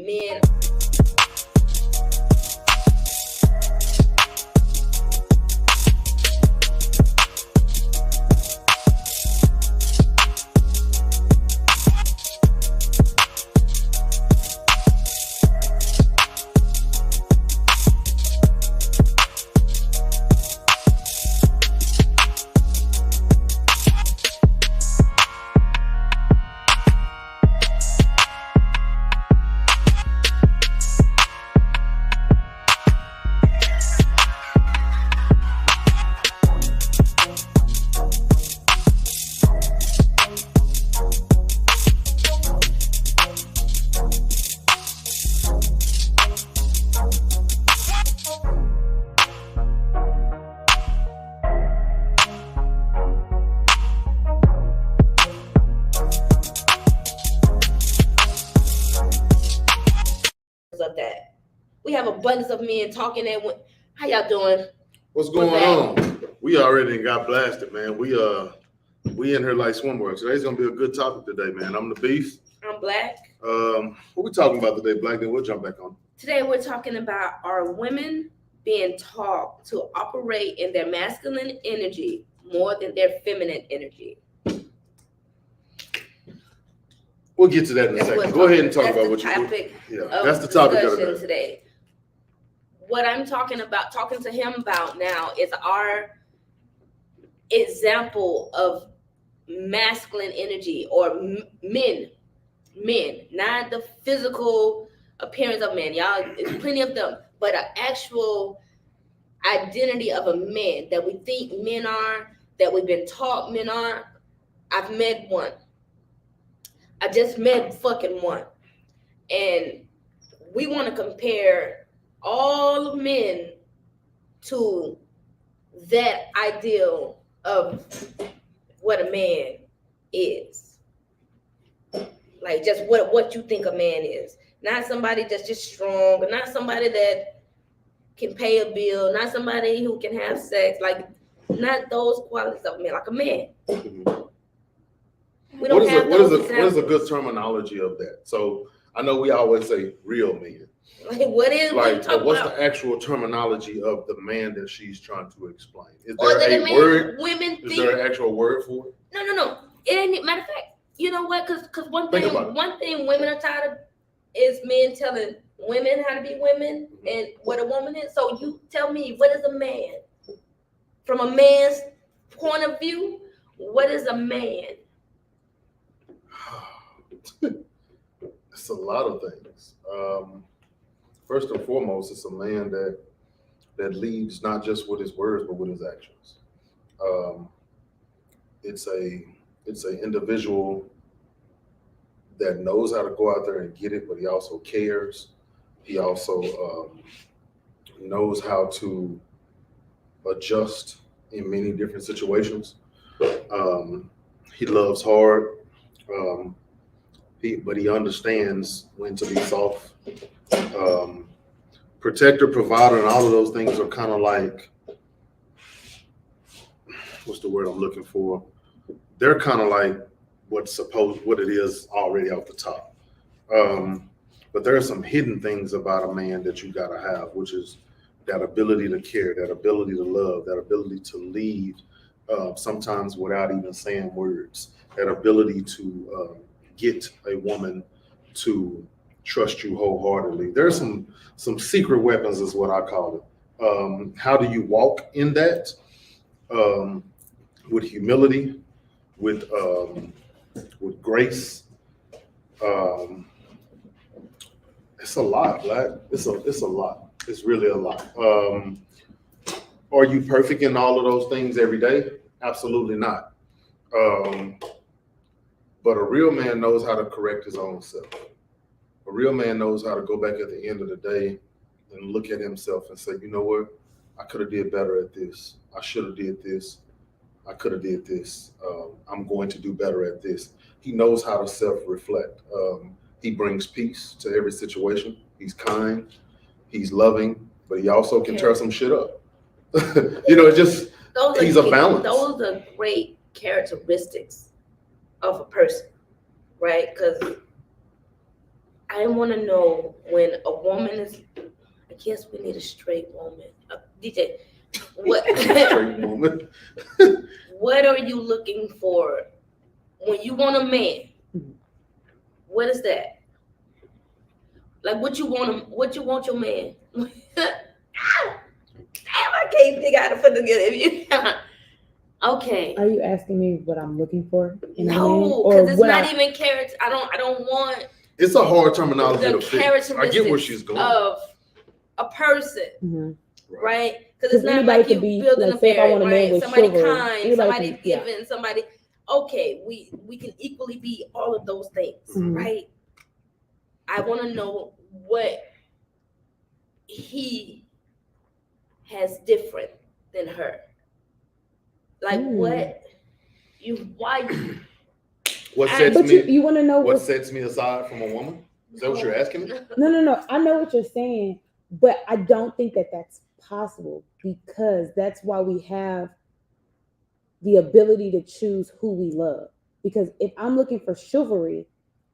men. Of that, we have abundance of men talking at. How y'all doing? What's going on? We already got blasted, man. We in here like swimwear. Today's gonna be a good topic today, man. I'm the Beast. I'm Blaq. What we talking about today, Blaq? Then we'll jump back on. Today we're talking about, are women being taught to operate in their masculine energy more than their feminine energy? We'll get to that in a second. Go ahead and talk about what you do. Yeah, that's the topic of the day. Today. What I'm talking to him about now is our example of masculine energy, or men, not the physical appearance of men. Y'all, there's plenty of them, but an actual identity of a man that we think men are, that we've been taught men are. I've met one. I just met fucking one. And we want to compare all men to that ideal of what a man is. Like, just what you think a man is. Not somebody that's just strong, not somebody that can pay a bill, not somebody who can have sex, like not those qualities of a man, like a man. Mm-hmm. We don't have those examples. What is a good terminology of that? So I know we always say real men. Like, what is like? What's about? The actual terminology of the man that she's trying to explain? Is Or there a word? Women is think, there an actual word for it? No. It ain't. Matter of fact, you know what? Because one thing women are tired of is men telling women how to be women and what a woman is. So you tell me, what is a man? From a man's point of view, what is a man? It's a lot of things. First and foremost, it's a man that leads not just with his words but with his actions. It's an individual that knows how to go out there and get it, but he also cares. He also knows how to adjust in many different situations. He loves hard. But he understands when to be soft. Protector, provider, and all of those things are kind of like, what's the word I'm looking for? They're kind of like what it is already off the top. But there are some hidden things about a man that you gotta have, which is that ability to care, that ability to love, that ability to lead, sometimes without even saying words, that ability to get a woman to trust you wholeheartedly. There's some secret weapons, is what I call it. How do you walk in that? With humility, with grace. It's a lot, Blaq. It's a lot. It's really a lot. Are you perfect in all of those things every day? Absolutely not. But a real man knows how to correct his own self. A real man knows how to go back at the end of the day and look at himself and say, you know what? I could have did better at this. I should have did this. I could have did this. I'm going to do better at this. He knows how to self-reflect. He brings peace to every situation. He's kind. He's loving, but he also can tear some shit up. It's just, he's a balance. Those are great characteristics of a person, right? Because I want to know when a woman is. I guess we need a straight woman. DJ, what? Straight woman. What are you looking for when you want a man? What is that? Like what you want him? What you want your man? Damn, I can't figure out how to put together. Okay. Are you asking me what I'm looking for in a man? No, Or because it's what not even character. I don't want It's a hard terminology the to fix. I characteristics get where she's going. of a person, Mhm. right? Because it's not anybody like could you be, building like, a say if I want marriage, a man right? with Somebody chivalry, kind, anybody somebody can- yeah. giving, somebody. Okay, we can equally be all of those things, Mhm. right? I want to know what he has different than her. Like what why What I- sets But me you want to know what what? sets me aside from a woman? Is that what you're asking me? No. I know what you're saying, but I don't think that that's possible because that's why we have the ability to choose who we love. Because if I'm looking for chivalry,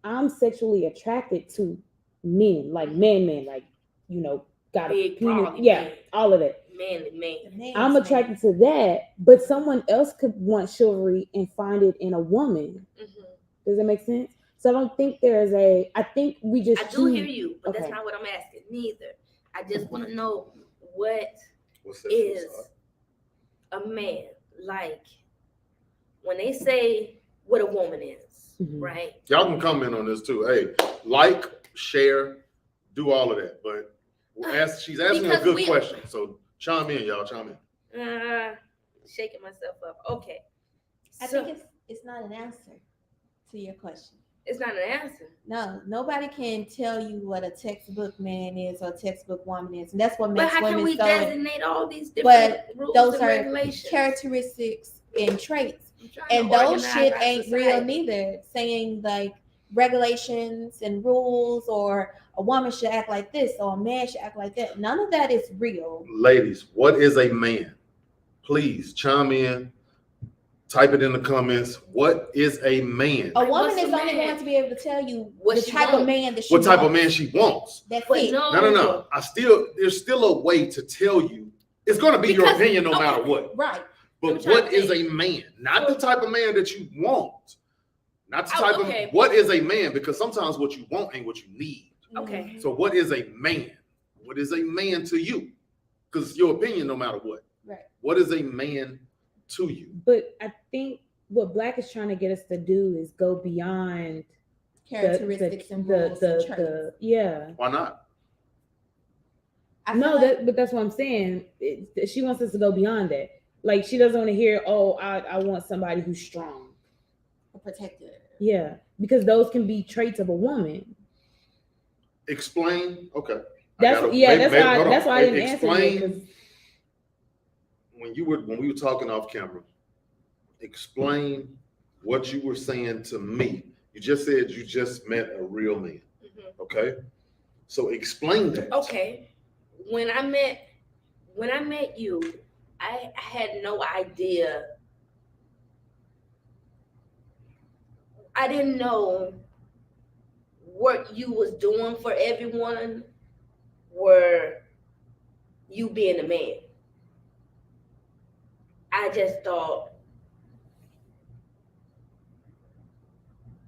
I'm sexually attracted to men, like men, like got Big, a penis, probably yeah, men. all of that. Man. I'm attracted to that, but someone else could want chivalry and find it in a woman. Mhm. Does that make sense? So I don't think there's a. I think we just. I do choose- hear you, but that's Okay. not what I'm asking. Neither. I just want to know what What sets you is aside? a man like when they say what a woman is, Mhm. right? Y'all can comment on this too. Hey, like, share, do all of that. But she's asking a Because good question. So chime in, y'all. Chime in. Shaking myself up. Okay. I So think it's not an answer to your question. it's not an answer. No, nobody can tell you what a textbook man is or a textbook woman is, and that's what But makes how can women we so. designate all these different rules Those and are regulations? characteristics and traits, I'm trying to and those organize shit our ain't real society. neither. Saying like regulations and rules, or a woman should act like this or a man should act like that. None of that is real. Ladies, what is a man? Please chime in. Type it in the comments. What is a man? A woman What's is a only man? going to be able to tell you What the she type want. of man that she What type of wants. man she wants? That's But it. no, No. There's still a way to tell you. It's going to be your Because- opinion no matter what. Right. I'm But trying what to is think. a man? Not the type of man that you want. Not the Oh, type okay. of what is a man? Because sometimes what you want ain't what you need. Okay. So what is a man? What is a man to you? Because it's your opinion no matter what. Right. What is a man to you? But I think what Blaq is trying to get us to do is go beyond Characteristics and rules and traits. yeah. Why not? I feel No, like- but that's what I'm saying. She wants us to go beyond that. Like she doesn't want to hear, oh, I want somebody who's strong. protective. Yeah, because those can be traits of a woman. Explain. Okay. That's hold that's on. why I didn't answer Explain. it, 'cause- When we were talking off camera, explain what you were saying to me. You just said you just met a real man. Mhm. Okay. So explain that. Okay. When I met you, I had no idea. I didn't know what you was doing for everyone were you being a man. I just thought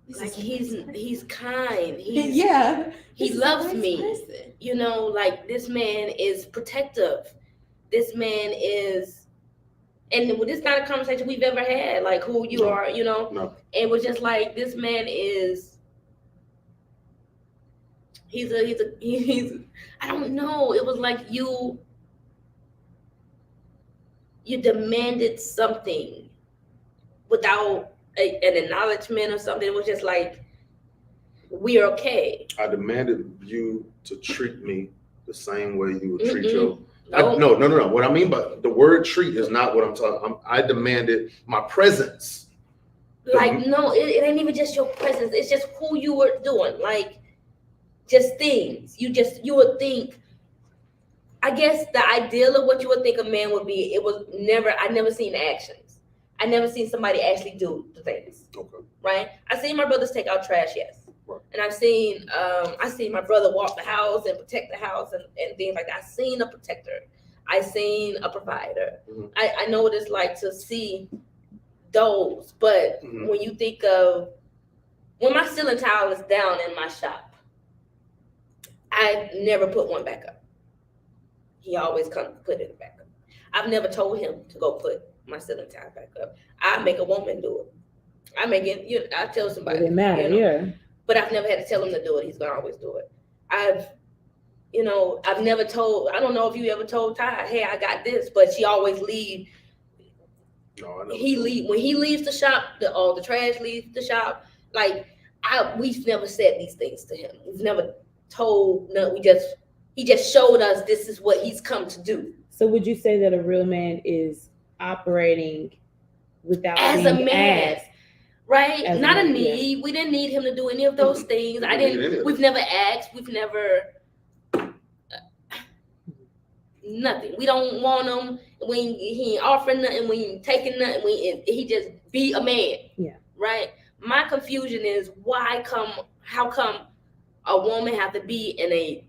This like is a he's nice person. he's kind. He's yeah. he This is a loves nice me. person. You know, like this man is protective. This man is, and this is not a conversation we've ever had, like who you No. are, you know. No. It was just like this man is. He's I don't know. It was like you demanded something without an acknowledgement or something. It was just like we're okay. I demanded you to treat me the same way you would treat Mm-mm. your. No. No. What I mean by the word treat is not what I'm talking. I demanded my presence. Like no, it ain't even just your presence. It's just who you were doing. Like just things. You would think. I guess the ideal of what you would think a man would be. I never seen actions. I never seen somebody actually do the things. Okay. Right. I seen my brothers take out trash. Yes. Right. And I seen my brother walk the house and protect the house and things like that. I seen a protector. I seen a provider. Mhm. I know what it's like to see those. But Mhm. when you think of when my ceiling tile is down in my shop, I never put one back up. He always come put it back up. I've never told him to go put my ceiling tile back up. I make a woman do it. I make it. I tell somebody. It didn't matter, yeah. But I've never had to tell him to do it. He's gonna always do it. I've never told. I don't know if you ever told Ty, "Hey, I got this," but she always leave. No, I never. When he leaves the shop. The trash leaves the shop. Like we've never said these things to him. We've never told. No, he just showed us this is what he's come to do. So would you say that a real man is operating without As being a man. asked? Right? As Not a man, need. We didn't need him to do any of those things. We didn't need any of We've never asked. We've never nothing. We don't want him when he ain't offering nothing, when he ain't taking nothing, he just be a man. Yeah. Right? My confusion is how come a woman have to be in a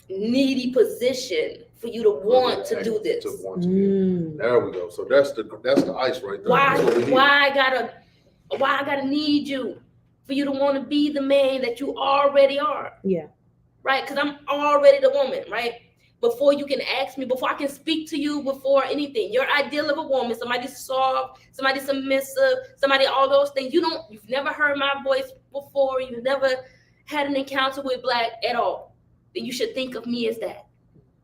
needy position for you to want to do this? To want to do. There we go. So that's the ice right there. Why I gotta need you for you to want to be the man that you already are? Yeah. Right? Because I'm already the woman, right? Before you can ask me, before I can speak to you, before anything, your ideal of a woman, somebody soft, somebody submissive, somebody all those things. You've never heard my voice before. You've never had an encounter with Blaq at all. Then you should think of me as that,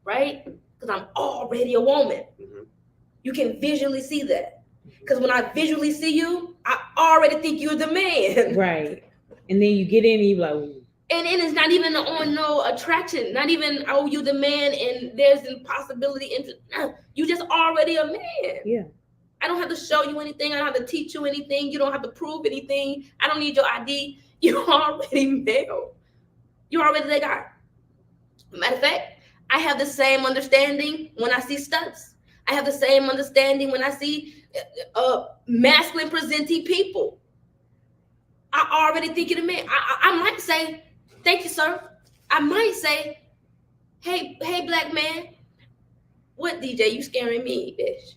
right? Because I'm already a woman. Mm-hmm. You can visually see that. Because when I visually see you, I already think you're the man. Right. And then you get in and you're like, and it's not even on no attraction, not even, oh, you the man and there's a possibility into you just already a man. Yeah. I don't have to show you anything. I don't have to teach you anything. You don't have to prove anything. I don't need your ID. You're already male. You're already that guy. Matter of fact, I have the same understanding when I see studs. I have the same understanding when I see masculine presenting people. I already think you're the man. I might say, thank you, sir. I might say, hey, Black man. What, DJ? You scaring me, bitch.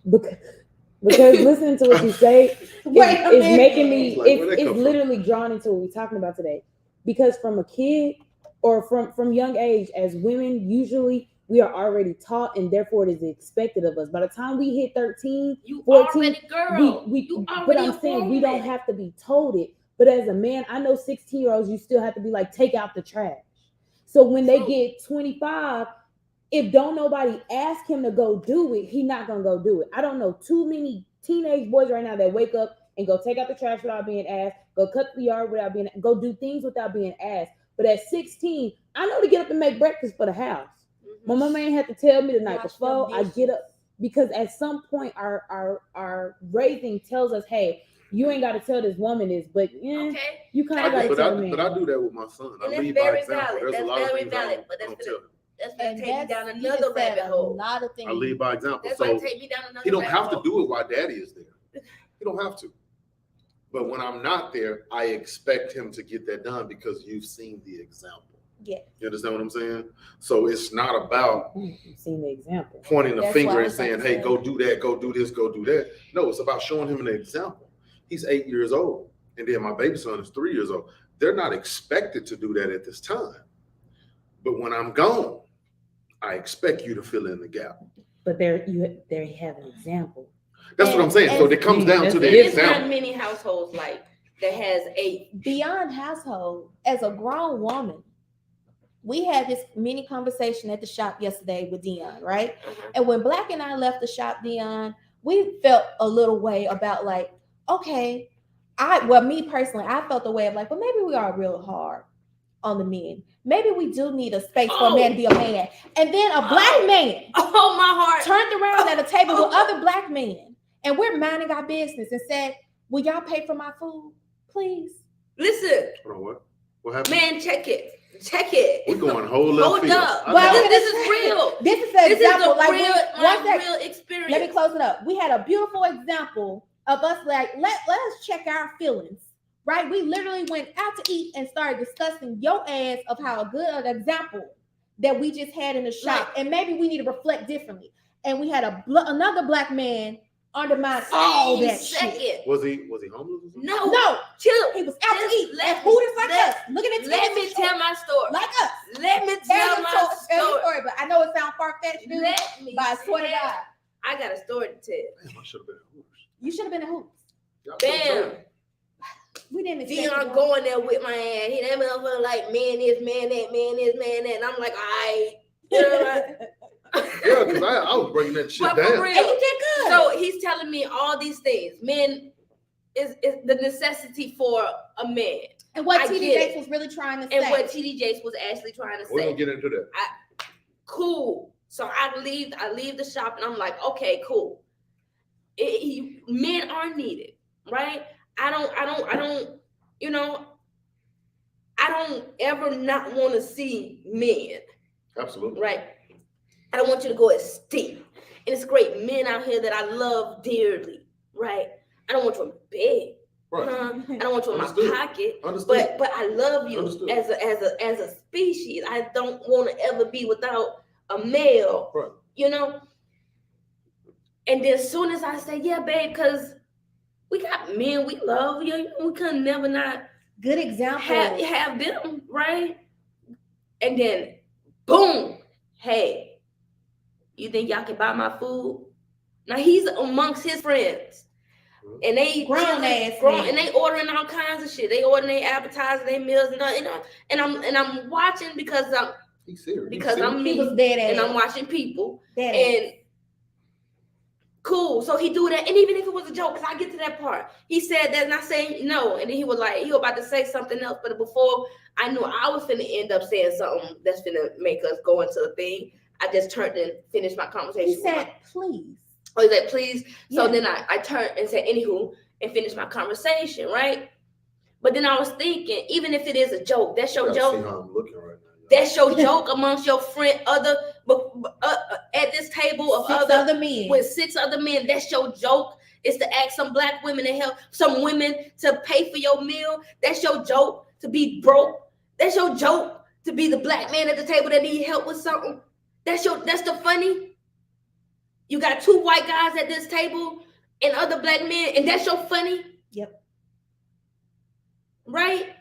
Because listening to what you say is making me, Like, it's literally drawn into what we're talking about today. Because from a kid or from young age, as women, usually we are already taught and therefore it is expected of us. By the time we hit 13, you 14, already girl. you already but I'm saying we don't have to be told it. But as a man, I know 16-year-olds, you still have to be like, take out the trash. So when they get 25, if don't nobody ask him to go do it, he not gonna go do it. I don't know too many teenage boys right now that wake up and go take out the trash without being asked, go cut the yard without being, go do things without being asked. But at 16, I know to get up and make breakfast for the house. Mm-hmm. My mama ain't have to tell me the night before. I get up because at some point our raising tells us, hey, you ain't got to tell this woman this, but okay. You kind of got to tell me. But I do that with my son. And I that's lead very by example. valid. There's That's a lot very of valid. But that's gonna take me down another rabbit hole. I lead by example. That's so gonna take me down another he don't rabbit have hole. to do it while daddy is there. He don't have to. But when I'm not there, I expect him to get that done because you've seen the example. Yeah. You understand what I'm saying? So it's not about you've seen the example, pointing the finger and saying, hey, go do that, go do this, go do that. No, it's about showing him an example. He's 8 years old. And then my baby son is 3 years old. They're not expected to do that at this time. But when I'm gone, I expect you to fill in the gap. But there you have an example. That's what I'm saying. So it comes down to the There's example. not many households like that has a beyond household. As a grown woman, we had this mini conversation at the shop yesterday with Dion, right? Mm-hmm. And when Blaq and I left the shop, Dion, we felt a little way about like, okay, me personally, I felt the way of like, well, maybe we are real hard on the men. Maybe we do need a space for a man to be a man. And then a Black man my heart turned around at a table with other Black men, and we're minding our business and said, will y'all pay for my food, please? Listen. Hold on, what happened? Man, check it. We're going hold up. Well, this is real. This is an example. Like real experience. Let me close it up. We had a beautiful example of us like, let us check our feelings right? We literally went out to eat and started discussing your ass of how a good an example that we just had in the shop, and maybe we need to reflect differently. And we had another Black man undermine all that shit. Was he homeless or something? No, chill. he was out to eat. Let Hooters like us. Looking at Let me tell my story. like us. Let me tell my story. But I know it sounds far-fetched, dude. Let me But I swear to tell. God, I got a story to tell. Damn, I should have been at Hooters. you should have been a hoop. Y'all could've Bam. told me. We didn't expect Dion to going there with my ass. He that motherfucker like man this, man that, man this, man that. And I'm like, all right. You know what? Yeah, because I was breaking that shit But for down. real. And you did good. So he's telling me all these things. Men is the necessity for a man. And what I TD get Jakes it. was really trying to And say. what TD Jakes was actually trying to We're say. gonna get into that. Cool. So I leave the shop and I'm like, okay, cool. Men are needed, right? I don't, you know, I don't ever not want to see men, Absolutely. right? I don't want you to go extinct. And it's great men out here that I love dearly, right? I don't want you in bed. Right. I don't want you in Understood. my pocket. Understood. But I love you Understood. as a species. I don't want to ever be without a male, Right. you know. And then as soon as I say, yeah, babe, because we got men we love, you know, we could never not Good example. have them, right? And then boom, hey, you think y'all can buy my food? Now he's amongst his friends. And they Grown chilling, ass men. and they ordering all kinds of shit. They ordering their appetizers, their meals, and all, you know. And I'm watching because He's serious. I'm He me, was dead ass. and I'm watching people. Dead And cool, so he do that, and even if it was a joke, because I get to that part, he said that, and I say no, and then he was about to say something else, but before I knew I was finna end up saying something that's finna make us go into a thing, I just turned and finished my conversation. He said, please. Oh, he said, please. So Yeah. then I turned and said, anywho, and finished my conversation, right? But then I was thinking, even if it is a joke, that's your See joke. how I'm looking right now. That's your joke amongst your friend, at this table of Six other men. with 6 other men. That's your joke. Is to ask some Black women to help, some women to pay for your meal. That's your joke, to be broke. That's your joke, to be the Black man at the table that need help with something. That's the funny. You got 2 white guys at this table and other Black men, and that's your funny. Yep. Right?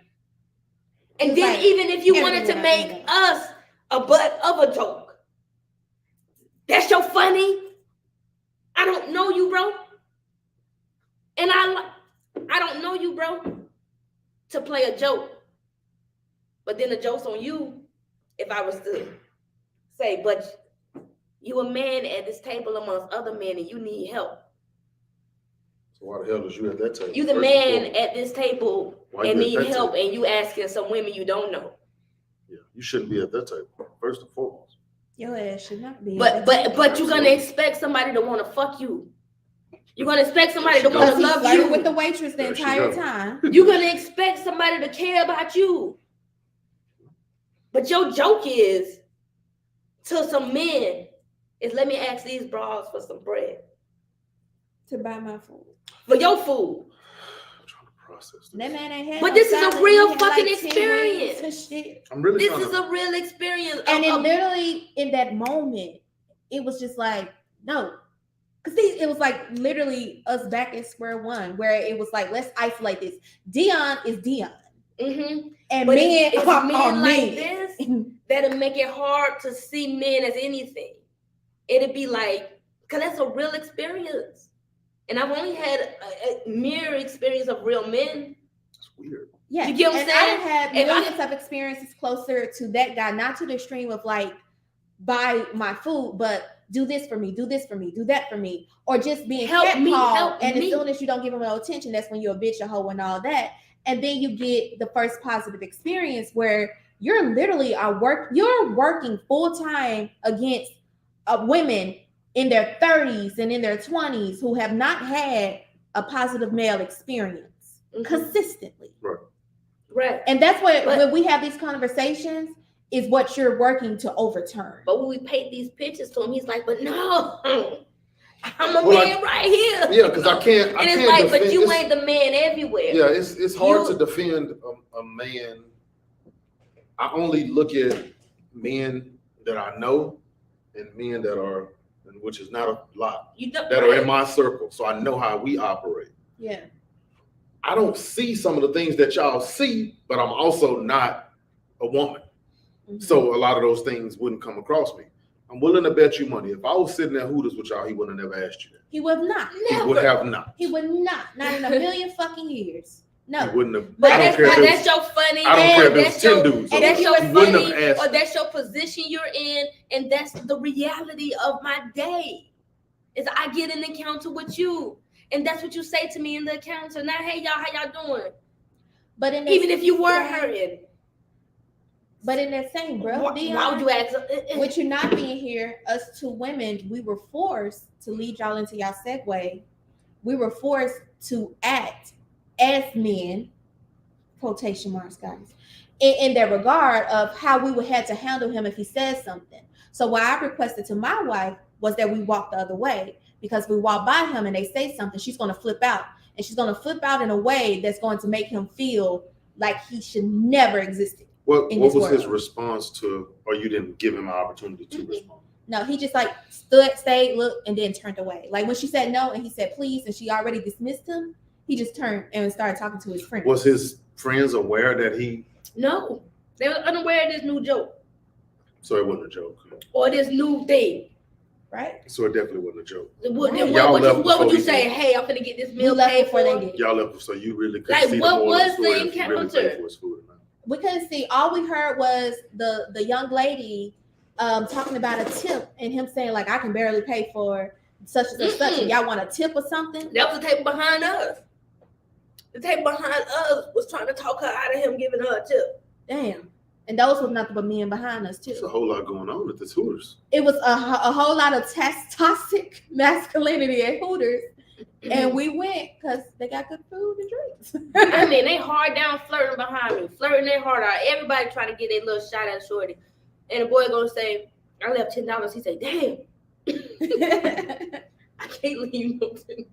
And It's then like even if you wanted to everywhere make I go. us a butt of a joke, that's your funny. I don't know you, bro. And I don't know you, bro, to play a joke. But then the joke's on you if I was to say, but you a man at this table amongst other men and you need help. So why the hell is you at that table? You the First man and foremost. at this table Why and you at need that help, table? and you asking some women you don't know. Yeah, you shouldn't be at that table. First and foremost. Your ass should not be. But you're gonna expect somebody to want to fuck you. You're gonna expect somebody to want Because to he love flirted you. with the waitress the There she entire go. time. You're gonna expect somebody to care about you. But your joke is to some men is, let me ask these bras for some bread. To buy my food. For your food. I'm trying to process That this. man ain't had But no this is a salad. real He had fucking 10 experience. wings and shit. I'm really This trying is to, a real experience. And it literally, in that moment, it was just like, no. Because it was like literally us back at square one, where it was like, let's isolate this. Dion is Dion. Mm-hmm. And But men it's are men like men. this that'll make it hard to see men as anything. It'd be like, because that's a real experience. And I've only had a mere experience of real men. it's weird. Yeah, You get what I'm and saying? I have If I- millions of experiences closer to that guy, not to the extreme of like, buy my food, but do this for me, do this for me, do that for me, or just being Help me, catcalled. help And me. as soon as you don't give them no attention, that's when you're a bitch, a hoe, and all that. And then you get the first positive experience where you're literally you're working full time against women in their 30s and in their 20s who have not had a positive male experience Mhm. consistently. Right. And that's what, But- when we have these conversations, is what you're working to overturn. But when we paint these pictures to him, he's like, but no, I'm a Well, man right here. Yeah, because I can't. And it's like, but you ain't the man everywhere. Yeah, it's hard to defend a man. I only look at men that I know and men that are, which is not a lot, that are in my circle. So I know how we operate. Yeah. I don't see some of the things that y'all see, but I'm also not a woman. Mm-hmm. So a lot of those things wouldn't come across me. I'm willing to bet you money. If I was sitting at Hooters with y'all, he wouldn't have never asked you that. He would not. He would have not. He would not. Not in a million fucking years. No. He wouldn't have. But I don't care if that's your funny. I don't care if that's it's your 10 dudes. And that's He your wouldn't funny, have asked. or that's your position you're in, and that's the reality of my day. Is I get an encounter with you, and that's what you say to me in the encounter. Now, hey y'all, how y'all doing? But in Even if you were hurting. But in that same breath, Why would you ask? With you not being here, us two women, we were forced to lead y'all into y'all segue. We were forced to act as men, quotation marks, guys, in that regard of how we would have to handle him if he says something. So what I requested to my wife was that we walk the other way, because if we walk by him and they say something, she's going to flip out, and she's going to flip out in a way that's going to make him feel like he should never exist. What was his response to, or you didn't give him an opportunity to respond? No, he just like stayed, looked, and then turned away. Like when she said no and he said please, and she already dismissed him, he just turned and started talking to his friends. Was his friends aware that he? No, they were unaware of this new joke. So it wasn't a joke. Or this new thing. Right? So it definitely wasn't a joke. What would you say? Hey, I'm gonna get this meal paid for. They did. Y'all left, so you really couldn't like see what the was story the if you really paid for his food or not. We couldn't see. All we heard was the young lady talking about a tip and him saying like, I can barely pay for such and such. And y'all want a tip or something? That was the table behind us. The table behind us was trying to talk her out of him giving her a tip. Damn. And those was nothing but men behind us too. There's a whole lot going on at this Hooters. It was a whole lot of toxic masculinity at Hooters. And we went because they got good food and drinks. I mean, they hard down flirting behind me, flirting their heart out. Everybody trying to get their little shot at shorty. And the boy gonna say, I left $10. He say, damn. I can't leave no $10.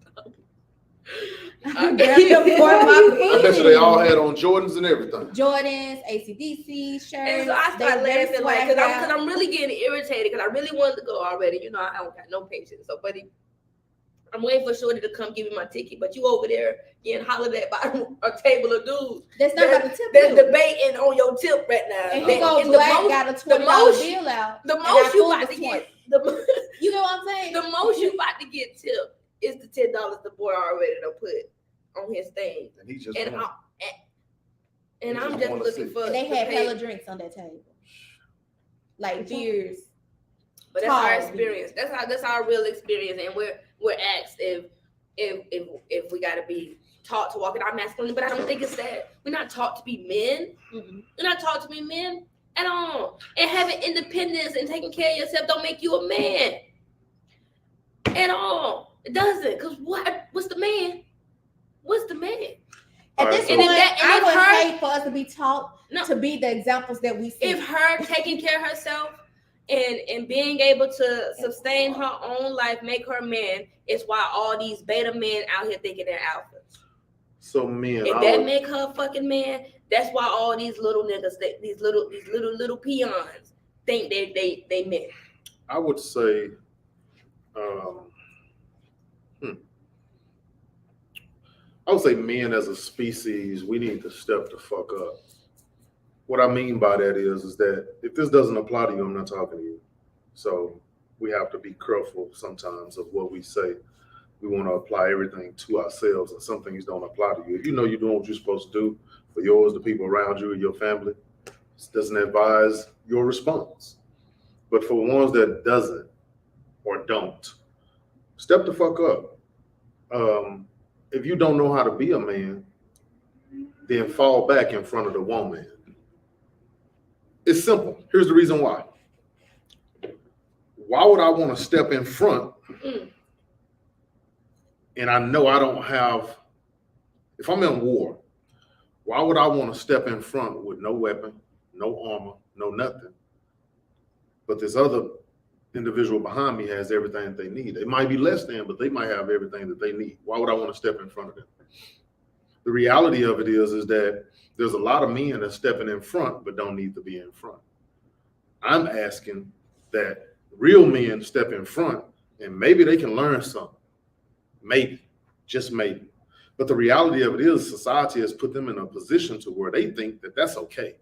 I bet you they all had on Jordans and everything. Jordans, ACDC shirts. And so I started laughing like, because I'm really getting irritated because I really wanted to go already. You know, I don't got no patience. So, buddy, I'm waiting for Shorty to come give me my ticket, but you over there getting hollered at by a table of dudes. That's not about the tip. That's debating on your tip right now. And he goes, Blaq got a $20 bill out. The most you about to get, you know what I'm saying? The most you about to get tipped is the $10 the boy already done put on his thing. And he just I'm just looking for. And they had hella drinks on that table, like beers. But that's our experience. That's our real experience, and we're asked if we got to be taught to walk in our masculinity. But I don't think it's that. We're not taught to be men. Mm-hmm. We're not taught to be men at all. And having independence and taking care of yourself don't make you a man at all. It doesn't. Because what's the man? What's the man? At this point, I would hate for us to be taught to be the examples that we see. If her taking care of herself and being able to sustain her own life, make her man, is why all these beta men out here thinking they're alphas. So men, if that make her a fucking man, that's why all these little niggas, these little peons think they men. I would say, I would say men as a species, we need to step the fuck up. What I mean by that is that if this doesn't apply to you, I'm not talking to you. So we have to be careful sometimes of what we say. We want to apply everything to ourselves, and some things don't apply to you. If you know you're doing what you're supposed to do for yours, the people around you, your family, it doesn't advise your response. But for ones that doesn't or don't, step the fuck up. If you don't know how to be a man, then fall back in front of the woman. It's simple. Here's the reason why. Why would I want to step in front and I know I don't have, if I'm in war, why would I want to step in front with no weapon, no armor, no nothing? But this other individual behind me has everything that they need. It might be less than, but they might have everything that they need. Why would I want to step in front of them? The reality of it is that there's a lot of men that's stepping in front but don't need to be in front. I'm asking that real men step in front and maybe they can learn something. Maybe, just maybe. But the reality of it is society has put them in a position to where they think that that's okay.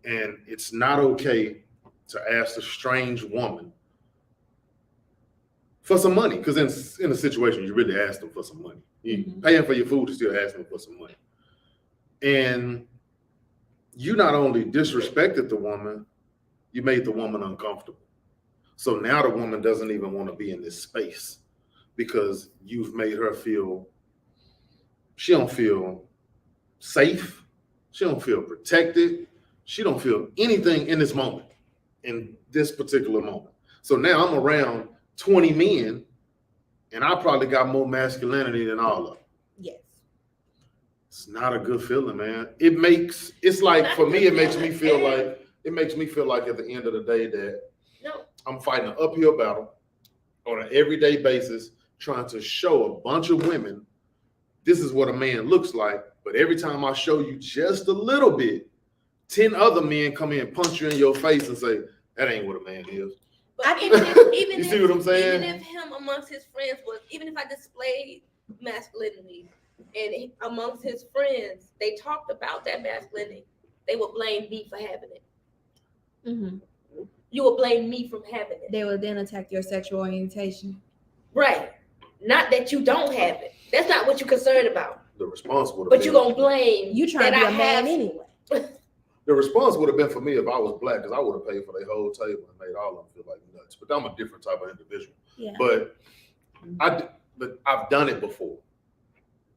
And it's not okay to ask a strange woman for some money, because in a situation you really ask them for some money. You paying for your food, you still ask them for some money. And you not only disrespected the woman, you made the woman uncomfortable. So now the woman doesn't even want to be in this space because you've made her feel, she don't feel safe, she don't feel protected, she don't feel anything in this moment, in this particular moment. So now I'm around 20 men and I probably got more masculinity than all of them. Yes. It's not a good feeling, man. It's like, for me, it makes me feel like at the end of the day that I'm fighting an uphill battle on an everyday basis, trying to show a bunch of women this is what a man looks like. But every time I show you just a little bit, 10 other men come in and punch you in your face and say, that ain't what a man is. But You see what I'm saying? Even if him amongst his friends was, even if I displayed masculinity and amongst his friends, they talked about that masculinity, they would blame me for having it. Mm-hmm. You would blame me from having it. They will then attack your sexual orientation. Right. Not that you don't have it. That's not what you're concerned about. The response would have But been, you're going to blame. You trying to be a man anyway. the response would have been for me if I was black, because I would have paid for their whole table and made all of them feel like nuts. But I'm a different type of individual. Yeah. But I've done it before.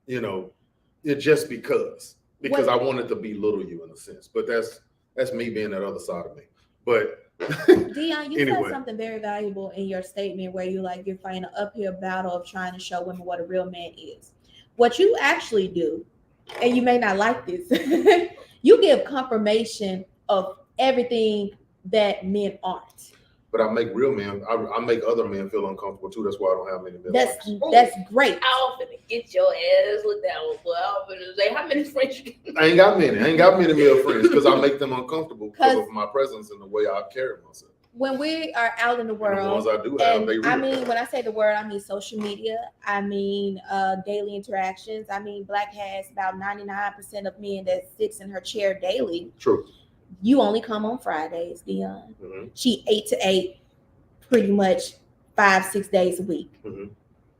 You know, it just because I wanted to belittle you in a sense. But that's me being that other side of me. But Dion, you anyway. said something very valuable in your statement where you're fighting an uphill battle of trying to show women what a real man is. What you actually do, and you may not like this, you give confirmation of everything that men aren't. But I make real men, I make other men feel uncomfortable too. That's why I don't have many men. That's great. I'm finna get your ass with that one, boy. I'm finna say, how many friends you got? I ain't got many male friends because I make them uncomfortable because of my presence and the way I carry myself. When we are out in the world, and the ones I do have, they real. I mean, when I say the word, I mean social media. I mean daily interactions. I mean, Blaq has about 99% of men that sits in her chair daily. True. You only come on Fridays, Dion. Mm-hmm. She 8 to 8, pretty much 5-6 days a week, mm-hmm.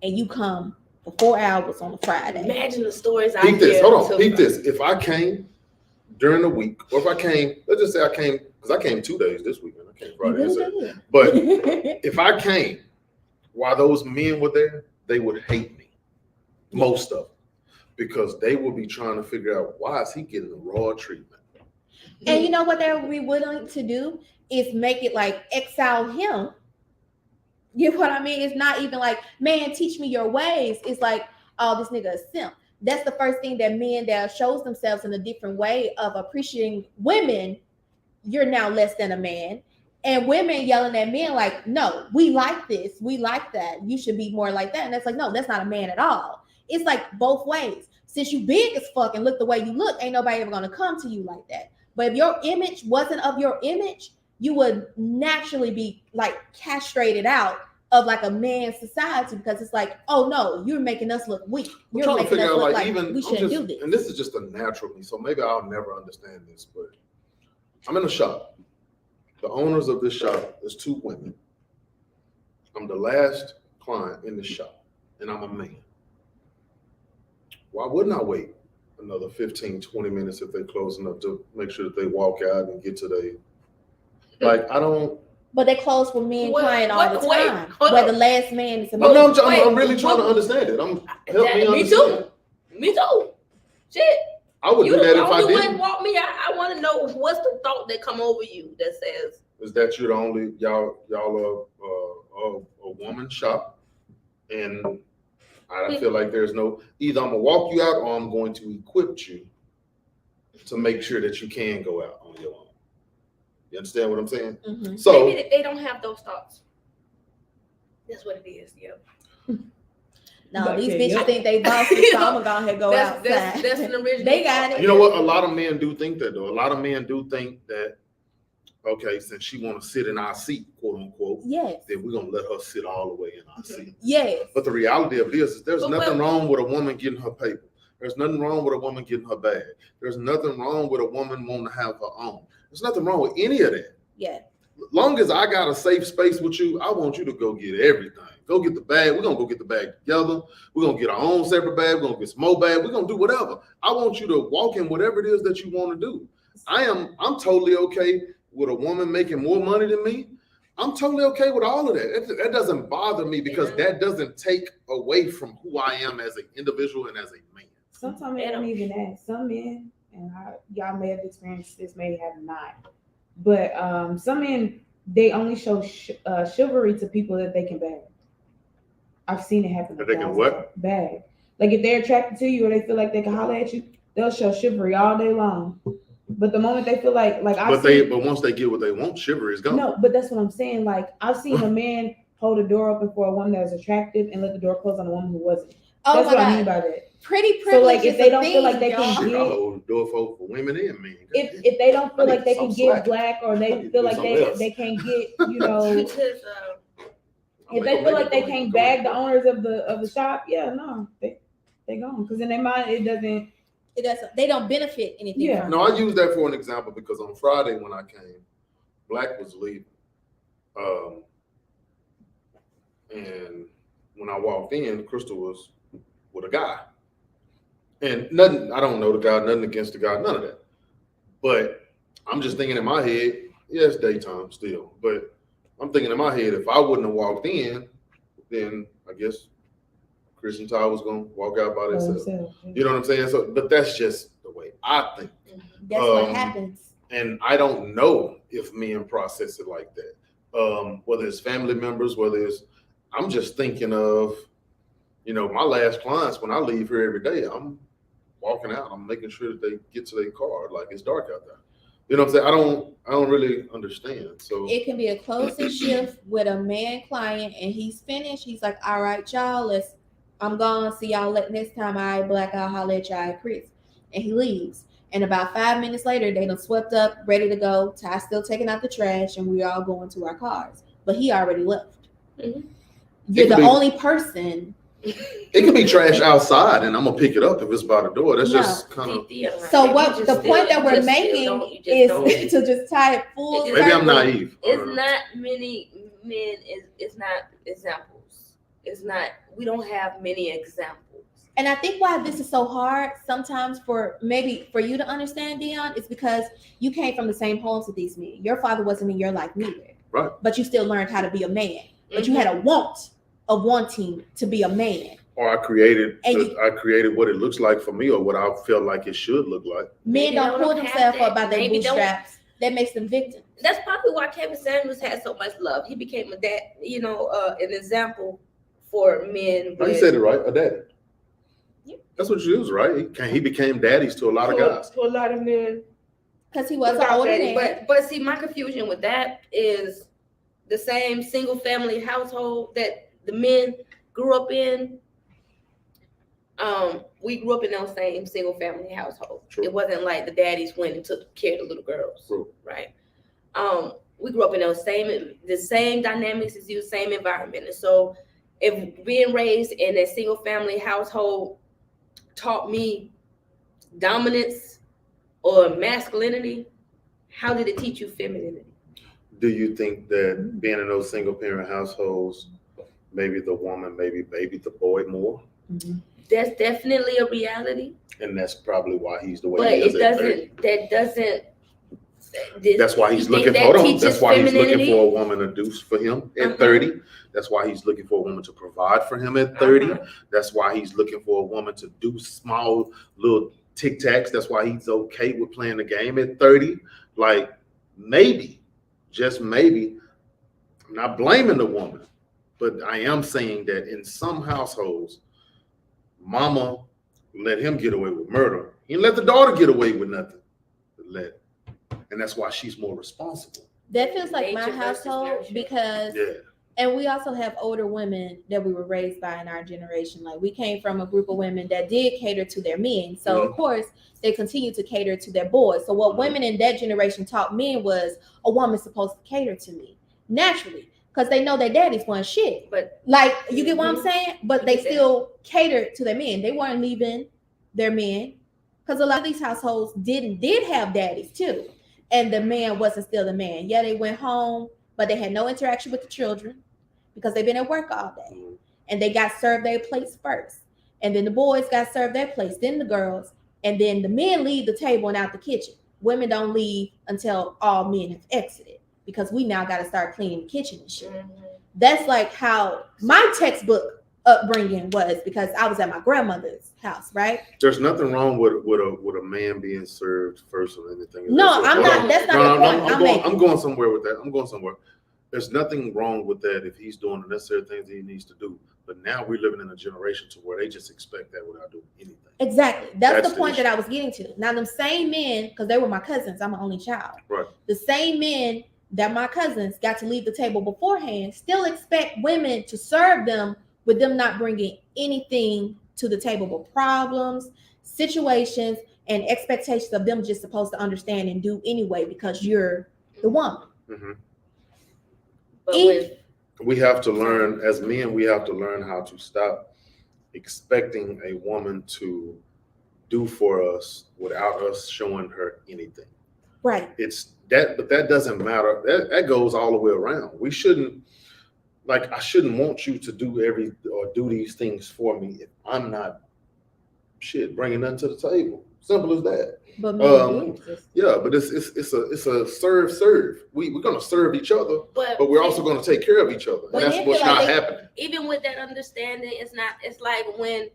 and you come for 4 hours on a Friday. Imagine the stories I hear. This. Hold on. Peep this. If I came during the week, or if I came, let's just say I came, because I came 2 days this weekend. I came Friday and Saturday. But if I came while those men were there, they would hate me. Most of them. Because they would be trying to figure out, why is he getting the raw treatment? And you know what they would be willing to do is make it like exile him. You know what I mean? It's not even like, man, teach me your ways. It's like, oh, this nigga is simp. That's the first thing that men that shows themselves in a different way of appreciating women. You're now less than a man. And women yelling at men like, no, we like this. We like that. You should be more like that. And that's like, no, that's not a man at all. It's like both ways. Since you big as fuck and look the way you look, ain't nobody ever going to come to you like that. But if your image wasn't of your image, you would naturally be like castrated out of like a man's society, because it's like, oh no, you're making us look weak. You're making us look like we shouldn't do this. And this is just a natural me, so maybe I'll never understand this, but I'm in a shop. The owners of this shop is 2 women. I'm the last client in the shop, and I'm a man. Why wouldn't I wait another 15, 20 minutes if they're close enough to make sure that they walk out and get to the, like, I don't. But they close for men crying all the time. Where the last man is a man. I'm really trying to understand it. Help me understand. Me too. Shit. I would do that if I didn't. Walk me out. I want to know what's the thought that come over you that says, is that you're the only, y'all are a woman shop, and I feel like there's no, either I'm gonna walk you out or I'm going to equip you to make sure that you can go out on your own. You understand what I'm saying? Mm-hmm. So maybe they don't have those thoughts. That's what it is. Yep. No, But these yeah, bitches yep. think they bossy, so I'm gonna go ahead and go outside. That's an original. They got it. You know what? A lot of men do think that though. A lot of men do think that, okay, since she want to sit in our seat, quote unquote, Yes. then we're gonna let her sit all the way in our seat. Yes. But the reality of this is there's But nothing well- wrong with a woman getting her paper. There's nothing wrong with a woman getting her bag. There's nothing wrong with a woman wanting to have her own. There's nothing wrong with any of that. Yeah. Long as I got a safe space with you, I want you to go get everything. Go get the bag. We're gonna go get the bag together. We're gonna get our own separate bag. We're gonna get some more bag. We're gonna do whatever. I want you to walk in whatever it is that you want to do. I'm totally okay with a woman making more money than me. I'm totally okay with all of that. That doesn't bother me because that doesn't take away from who I am as an individual and as a man. Sometimes they don't even ask. Some men, and y'all may have experienced this, may have not, but some men, they only show chivalry to people that they can bag. I've seen it happen. That they can what? Bag. Like if they're attracted to you or they feel like they can holler at you, they'll show chivalry all day long. But the moment they feel like but once they get what they want, chivalry is gone. No, but that's what I'm saying. Like I've seen a man hold a door open for a woman that was attractive and let the door close on a woman who wasn't. Oh That's my what God. I mean by that. Pretty So like privilege if they don't feel like they can Shit, I get, hold the door for women and men. if they don't feel I like need they some can get slack. black or I they need feel to like do they something else. they can't get, you know, Because, if they feel like they can't bag the owners of the shop, yeah, no, they gone. Because in their mind it doesn't. They don't benefit anything Yeah. from No, it. I use that for an example because on Friday when I came, Blaq was leaving. And when I walked in, Crystal was with a guy. And nothing, I don't know the guy, nothing against the guy, none of that. But I'm just thinking in my head, yeah, it's daytime still. But I'm thinking in my head, if I wouldn't have walked in, then I guess Christian Ty was gonna walk out by themselves. You know what I'm saying? So, but that's just the way I think. That's what happens. And I don't know if men process it like that. Whether it's family members, I'm just thinking of, my last clients, when I leave here every day, I'm walking out, I'm making sure that they get to their car, like it's dark out there. You know what I'm saying? I don't really understand. So It can be a closing shift with a man client and he's finished. He's like, all right, y'all, I'm gone. See y'all next time. I Blaq, I'll holler at y'all, Chris. And he leaves. And about 5 minutes later, they done swept up, ready to go. Ty's still taking out the trash, and we're all going to our cars. But he already left. Mhm. You're the only person. it could be trash outside, and I'm gonna pick it up if it's by the door. That's No. just kind of. So what the point that we're making is to just tie it full Maybe Maybe I'm circle. naive. I It's don't know. not many men. It's not examples. It's not. We don't have many examples. And I think why this is so hard sometimes for you to understand, Dion, is because you came from the same homes with these men. Your father wasn't in your life neither. Right. But you still learned how to be a man. But Mm-hmm. you had a want of wanting to be a man. Or I created And what it looks like for me, or what I feel like it should look like. Men Maybe don't they pull don't have themselves that. up by their Maybe don't. bootstraps. That makes them victims. That's probably why Kevin Samuels had so much love. He became a dad. An example for men. No, you said it right, a daddy. That's what you use, right? He became daddies to a lot of guys. To a lot of men. Because he was an Without older daddy. man. But see, my confusion with that is the same single family household that the men grew up in. We grew up in those same single family households. True. It wasn't like the daddies went and took care of the little girls. True. Right. We grew up in the same dynamics as you, same environment. And so if being raised in a single family household taught me dominance or masculinity, how did it teach you femininity? Do you think that being in those single parent households, maybe the woman maybe babied the boy more? Mm-hmm. That's definitely a reality, And that's probably why he's the way but he is it at 30. That's why he's looking. that Hold on. teaches That's why he's looking femininity? for a woman to do for him at Uh-huh. 30. That's why he's looking for a woman to provide for him at 30. Uh-huh. That's why he's looking for a woman to do small little tic tacs. That's why he's okay with playing the game at 30. Like maybe, just maybe, I'm not blaming the woman, but I am saying that in some households, mama let him get away with murder. He didn't let the daughter get away with nothing. And that's why she's more responsible. That feels like my Nature versus household nurture. because Yeah. And we also have older women that we were raised by in our generation. Like we came from a group of women that did cater to their men. So of course they continue to cater to their boys. So what women in that generation taught men was a woman's supposed to cater to me naturally. Because they know their daddies weren't shit. But like you get what I'm saying? But they still catered to their men. They weren't leaving their men. Because a lot of these households did have daddies too. And the man wasn't still the man. Yeah, they went home, but they had no interaction with the children because they've been at work all day. And they got served their plates first. And then the boys got served their plates, then the girls. And then the men leave the table and out the kitchen. Women don't leave until all men have exited because we now got to start cleaning the kitchen and shit. That's like how my textbook upbringing was because I was at my grandmother's house, right? There's nothing wrong with a man being served first or anything. No, I'm not. That's not the point. I'm going somewhere with that. I'm going somewhere. There's nothing wrong with that if he's doing the necessary things that he needs to do. But now we're living in a generation to where they just expect that without doing anything. Exactly. That's the point that I was getting to. Now, them same men, because they were my cousins, I'm an only child. Right. The same men that my cousins got to leave the table beforehand still expect women to serve them with them not bringing anything to the table but problems, situations, and expectations of them just supposed to understand and do anyway because you're the woman. Mm-hmm. But we have to learn, as men, we have to learn how to stop expecting a woman to do for us without us showing her anything. Right. It's that, but that doesn't matter. That goes all the way around. We shouldn't, like, I shouldn't want you to do these things for me if I'm not bringing nothing to the table. Simple as that. But yeah, but it's a serve. We're gonna serve each other, but we're also gonna take care of each other. And that's what's not happening. Even with that understanding, it's like when,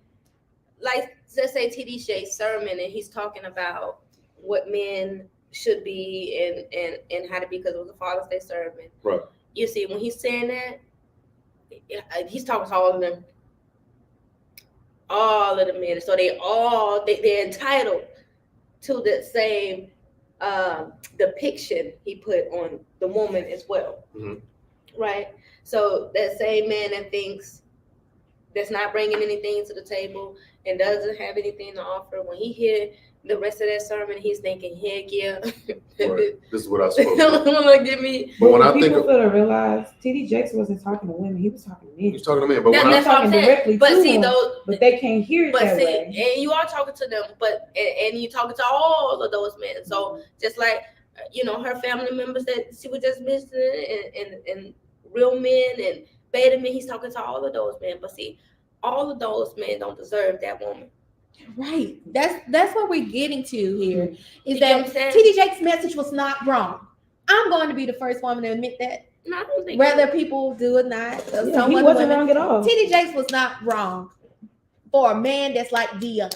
like, let's say TD Jakes' sermon, and he's talking about what men should be and how to be because it was a Father's Day sermon. Right. You see, when he's saying that, he's talking to all of them. All of the men. So they're entitled to the same depiction he put on the woman as well. Mm-hmm. Right? So that same man that thinks that's not bringing anything to the table and doesn't have anything to offer, when he hear the rest of that sermon, he's thinking, heck yeah. Right. This is what I supposed to do. Give me. But when I people think fail to realize, TD Jakes wasn't talking to women; he was talking to men. He's talking to men, but That's what I'm saying. Directly but to see, them, those, but they can't hear it that way. And you are talking to them, but and you talking to all of those men. So just like her family members that she was just mentioning, and real men and beta men, he's talking to all of those men. But see, all of those men don't deserve that woman. Right. That's what we're getting to here. Is You that get what I'm saying? TD Jakes' message was not wrong. I'm going to be the first woman to admit that. No, I don't think Whether people do it or not. Yeah, he wasn't wrong at all. TD Jakes was not wrong for a man that's like Dion.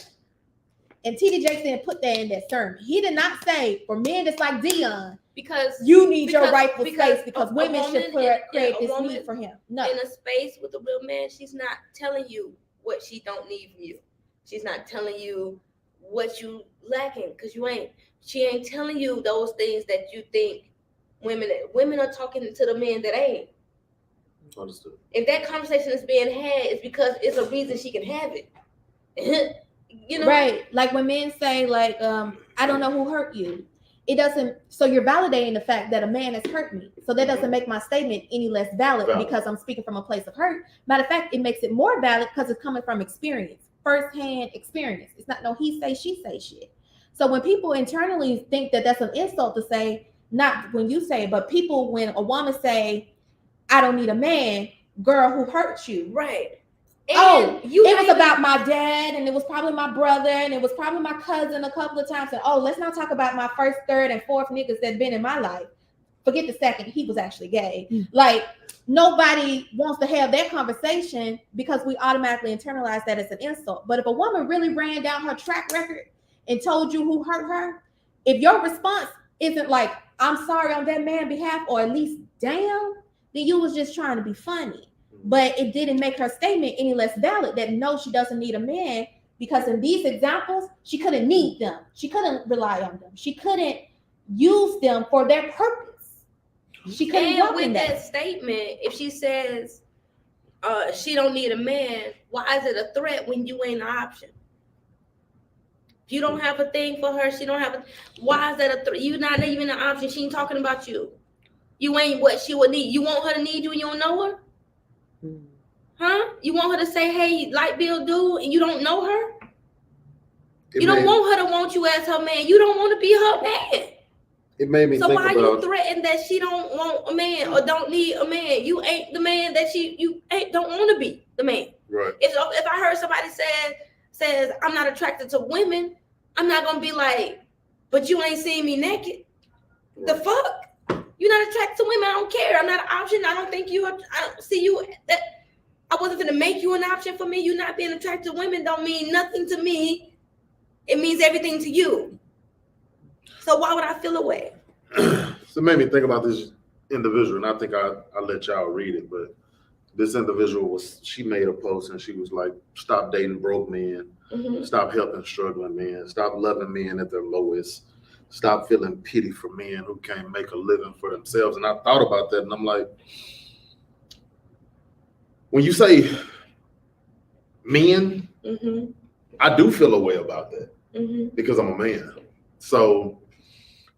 And TD Jakes didn't put that in that sermon. He did not say for men that's like Dion, because you need your rightful space because women should create this woman need for him. No. in a space with a real man, she's not telling you what she don't need from you. She's not telling you what you lacking because she ain't telling you those things that you think women are talking to the men that ain't. Understood. If that conversation is being had, it's because it's a reason she can have it. Right. Like when men say like, I don't know who hurt you. It doesn't, so you're validating the fact that a man has hurt me. So that doesn't make my statement any less valid because I'm speaking from a place of hurt. Matter of fact, it makes it more valid because it's coming from experience. First-hand experience. It's not no he say, she say shit. So when people internally think that that's an insult to say, not when you say it, but people, when a woman say, I don't need a man, girl, who hurt you? Right. And it was about my dad, and it was probably my brother, and it was probably my cousin a couple of times. And let's not talk about my first, third, and fourth niggas that's been in my life. Forget the second, he was actually gay. Like, nobody wants to have that conversation because we automatically internalize that as an insult. But if a woman really ran down her track record and told you who hurt her, if your response isn't like, I'm sorry on that man's behalf, or at least damn, then you was just trying to be funny. But it didn't make her statement any less valid that no, she doesn't need a man, because in these examples, she couldn't need them. She couldn't rely on them. She couldn't use them for their purpose. She couldn't And walk with in that that. statement, if she says she don't need a man, why is it a threat when you ain't an option? If you don't have a thing for her, she don't have a. Why is that a threat? You not even an option. She ain't talking about you. You ain't what she would need. You want her to need you and you don't know her? Huh? You want her to say, hey, light bill dude, and you don't know her? You don't want her to want you as her man. You don't want to be her man. It made me So think why about. you threaten that she don't want a man or don't need a man? You ain't the man that you ain't don't want to be the man. Right. If I heard somebody says I'm not attracted to women, I'm not gonna be like, but you ain't seen me naked. Right. The fuck? You're not attracted to women. I don't care. I'm not an option. I don't think you. I don't see you. That I wasn't gonna make you an option for me. You not being attracted to women don't mean nothing to me. It means everything to you. So why would I feel away? So it made me think about this individual, and I think I let y'all read it, but this individual she made a post and she was like, stop dating broke men, stop helping struggling men, stop loving men at their lowest, stop feeling pity for men who can't make a living for themselves. And I thought about that and I'm like, when you say men, I do feel a way about that because I'm a man. So,